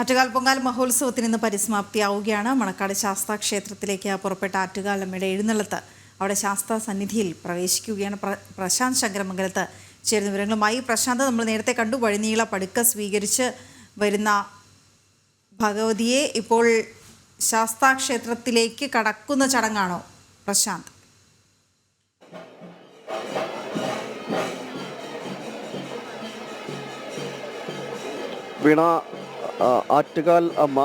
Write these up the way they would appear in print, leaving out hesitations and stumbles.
ആറ്റുകാൽ പൊങ്കാല മഹോത്സവത്തിന് ഇന്ന് പരിസമാപ്തിയാവുകയാണ്. മണക്കാട് ശാസ്താ ക്ഷേത്രത്തിലേക്ക് പുറപ്പെട്ട ആറ്റുകാലമ്മയുടെ എഴുന്നള്ളത്ത് അവിടെ ശാസ്താ സന്നിധിയിൽ പ്രവേശിക്കുകയാണ്. പ്രശാന്ത് ശങ്കരമംഗലത്ത് ചേരുന്ന വിവരങ്ങളുമായി. പ്രശാന്ത്, നമ്മൾ നേരത്തെ കണ്ടു വഴിനീള പടുക്ക സ്വീകരിച്ച് വരുന്ന ഭഗവതിയെ ഇപ്പോൾ ശാസ്താ ക്ഷേത്രത്തിലേക്ക് കടക്കുന്ന ചടങ്ങാണോ പ്രശാന്ത്? വീണ, ആറ്റുകാൽ അമ്മ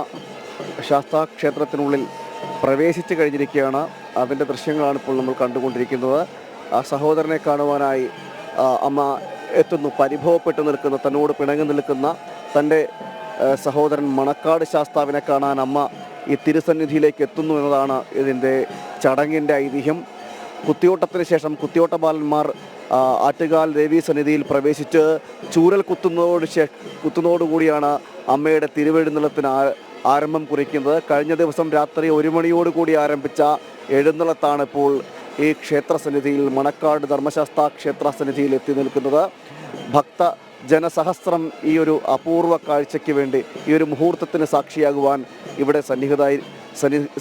ശാസ്താ ക്ഷേത്രത്തിനുള്ളിൽ പ്രവേശിച്ചു കഴിഞ്ഞിരിക്കുകയാണ്. അതിൻ്റെ ദൃശ്യങ്ങളാണ് ഇപ്പോൾ നമ്മൾ കണ്ടുകൊണ്ടിരിക്കുന്നത്. ആ സഹോദരനെ കാണുവാനായി അമ്മ എത്തുന്നു. പരിഭവപ്പെട്ട് നിൽക്കുന്ന, തന്നോട് പിണങ്ങി നിൽക്കുന്ന തൻ്റെ സഹോദരൻ മണക്കാട് ശാസ്താവിനെ കാണാൻ അമ്മ ഈ തിരുസന്നിധിയിലേക്ക് എത്തുന്നു എന്നതാണ് ഇതിൻ്റെ ചടങ്ങിൻ്റെ ഐതിഹ്യം. കുത്തിയോട്ടത്തിന് ശേഷം കുത്തിയോട്ട ബാലന്മാർ ആറ്റുകാൽ ദേവീ സന്നിധിയിൽ പ്രവേശിച്ച് ചൂരൽ കുത്തുന്നതോടുകൂടിയാണ് അമ്മയുടെ തിരുവെഴുന്നള്ളത്തിന് ആരംഭം കുറിക്കുന്നത്. കഴിഞ്ഞ ദിവസം രാത്രി 1 മണിയോടുകൂടി ആരംഭിച്ച എഴുന്നള്ളത്താണ് ഇപ്പോൾ ഈ ക്ഷേത്രസന്നിധിയിൽ, മണക്കാട് ധർമ്മശാസ്താ ക്ഷേത്രസന്നിധിയിൽ എത്തി നിൽക്കുന്നത്. ഭക്ത ജനസഹസ്രം ഈ ഒരു അപൂർവ കാഴ്ചയ്ക്ക് വേണ്ടി, ഈ ഒരു മുഹൂർത്തത്തിന് സാക്ഷിയാകുവാൻ ഇവിടെ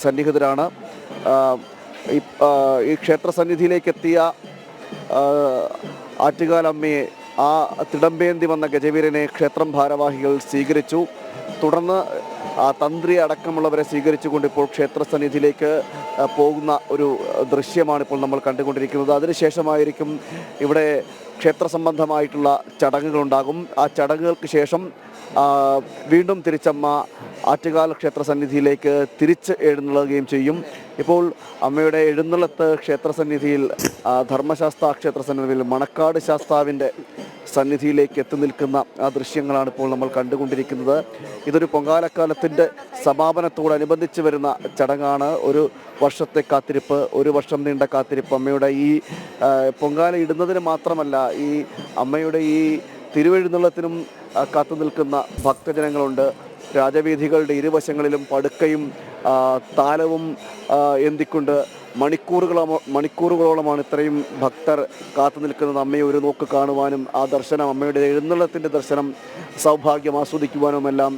സന്നിഹിതരാണ്. ഈ ക്ഷേത്രസന്നിധിയിലേക്ക് എത്തിയ ആറ്റുകാലമ്മയെ, ആ തിടമ്പേന്തി വന്ന ഗജവീരനെ ക്ഷേത്രം ഭാരവാഹികൾ സ്വീകരിച്ചു. തുടർന്ന് തന്ത്രി അടക്കമുള്ളവരെ സ്വീകരിച്ചുകൊണ്ട് ഇപ്പോൾ ക്ഷേത്രസന്നിധിയിലേക്ക് പോകുന്ന ഒരു ദൃശ്യമാണ് ഇപ്പോൾ നമ്മൾ കണ്ടുകൊണ്ടിരിക്കുന്നത്. അതിനുശേഷമായിരിക്കും ഇവിടെ ക്ഷേത്ര സംബന്ധമായിട്ടുള്ള ചടങ്ങുകളുണ്ടാകും. ആ ചടങ്ങുകൾക്ക് ശേഷം വീണ്ടും തിരിച്ചമ്മ ആറ്റുകാൽ ക്ഷേത്രസന്നിധിയിലേക്ക് തിരിച്ച് എഴുന്നള്ളുകയും ചെയ്യും. ഇപ്പോൾ അമ്മയുടെ എഴുന്നള്ളത്ത് ക്ഷേത്രസന്നിധിയിൽ, ധർമ്മശാസ്താ ക്ഷേത്രസന്നിധിയിൽ മണക്കാട് ശാസ്താവിൻ്റെ സന്നിധിയിലേക്ക് എത്തി നിൽക്കുന്ന ആ ദൃശ്യങ്ങളാണ് ഇപ്പോൾ നമ്മൾ കണ്ടുകൊണ്ടിരിക്കുന്നത്. ഇതൊരു പൊങ്കാലക്കാലത്തിൻ്റെ സമാപനത്തോടനുബന്ധിച്ച് വരുന്ന ചടങ്ങാണ്. ഒരു വർഷത്തെ കാത്തിരിപ്പ്, 1 വർഷം നീണ്ട കാത്തിരിപ്പ്. അമ്മയുടെ ഈ പൊങ്കാല ഇടുന്നതിന് മാത്രമല്ല, ഈ അമ്മയുടെ ഈ തിരുവെഴുന്നള്ളത്തിനും കാത്തു നിൽക്കുന്ന ഭക്തജനങ്ങളുണ്ട്. രാജവീഥികളുടെ ഇരുവശങ്ങളിലും പടുക്കയും താലവും എന്തിക്കൊണ്ട് മണിക്കൂറുകളോളമാണ് ഇത്രയും ഭക്തർ കാത്തു നിൽക്കുന്നത്. അമ്മയെ ഒരു നോക്ക് കാണുവാനും ആ ദർശനം, അമ്മയുടെ എഴുന്നള്ളത്തിൻ്റെ ദർശനം സൗഭാഗ്യം ആസ്വദിക്കുവാനുമെല്ലാം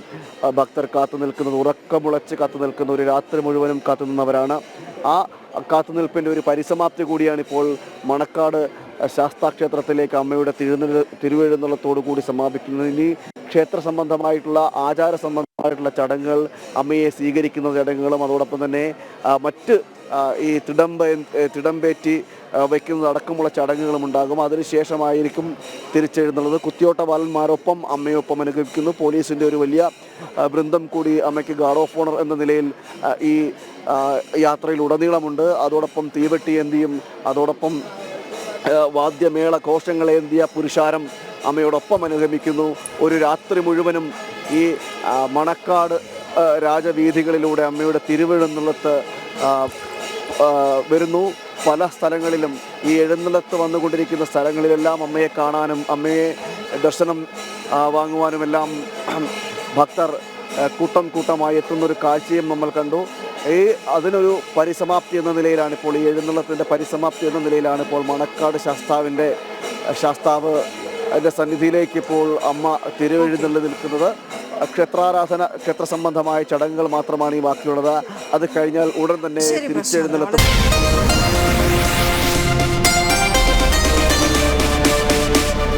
ഭക്തർ കാത്തു നിൽക്കുന്നത്, ഉറക്കമുളച്ച് കാത്തു നിൽക്കുന്ന, ഒരു രാത്രി മുഴുവനും കാത്തു നിന്നവരാണ്. ആ കാത്തുനിൽപ്പിൻ്റെ ഒരു പരിസമാപ്തി കൂടിയാണ് ഇപ്പോൾ മണക്കാട് ശാസ്താക്ഷേത്രത്തിലേക്ക് അമ്മയുടെ തിരുവെഴുന്നള്ളത്തോടു കൂടി സമാപിക്കുന്നത്. ഇനി ക്ഷേത്ര സംബന്ധമായിട്ടുള്ള, ആചാര സംബന്ധമായിട്ടുള്ള ചടങ്ങുകൾ, അമ്മയെ സ്വീകരിക്കുന്ന ചടങ്ങുകളും അതോടൊപ്പം തന്നെ മറ്റ് ഈ തിടമ്പേറ്റി വയ്ക്കുന്നതടക്കമുള്ള ചടങ്ങുകളും ഉണ്ടാകും. അതിനുശേഷമായിരിക്കും തിരിച്ചെഴുന്നുള്ളത്. കുത്തിയോട്ട ബാലന്മാരൊപ്പം അമ്മയൊപ്പം അനുഗമിക്കുന്നു. പോലീസിൻ്റെ ഒരു വലിയ ബൃന്ദം കൂടി അമ്മയ്ക്ക് ഗാർഡ് ഓഫ് ഓണർ എന്ന നിലയിൽ ഈ യാത്രയിൽ ഉടനീളമുണ്ട്. അതോടൊപ്പം തീവെട്ടിയേന്തിയും അതോടൊപ്പം വാദ്യമേള ഘോഷങ്ങളേന്തിയ പുരുഷാരം അമ്മയോടൊപ്പം അനുഗമിക്കുന്നു. ഒരു രാത്രി മുഴുവനും ഈ മണക്കാട് രാജവീഥികളിലൂടെ അമ്മയുടെ തിരുവെഴുന്നള്ളത്ത് വരുന്നു. പല സ്ഥലങ്ങളിലും ഈ എഴുന്നള്ളത്ത് വന്നുകൊണ്ടിരിക്കുന്ന സ്ഥലങ്ങളിലെല്ലാം അമ്മയെ കാണാനും അമ്മയെ ദർശനം വാങ്ങുവാനുമെല്ലാം ഭക്തർ കൂട്ടമായി എത്തുന്നൊരു കാഴ്ചയും നമ്മൾ കണ്ടു. അതിനൊരു പരിസമാപ്തി എന്ന നിലയിലാണ് ഇപ്പോൾ, ഈ എഴുന്നള്ളത്തിൻ്റെ പരിസമാപ്തി എന്ന നിലയിലാണ് ഇപ്പോൾ മണക്കാട് ശാസ്താവ് സന്നിധിയിലേക്ക് ഇപ്പോൾ അമ്മ തിരുവെഴുന്നള്ളി നിൽക്കുന്നത്. ക്ഷേത്ര സംബന്ധമായ ചടങ്ങുകൾ മാത്രമാണ് ഈ ബാക്കിയുള്ളത്. അത് കഴിഞ്ഞാൽ ഉടൻ തന്നെ തിരിച്ചെഴുന്നള്ളത്തും.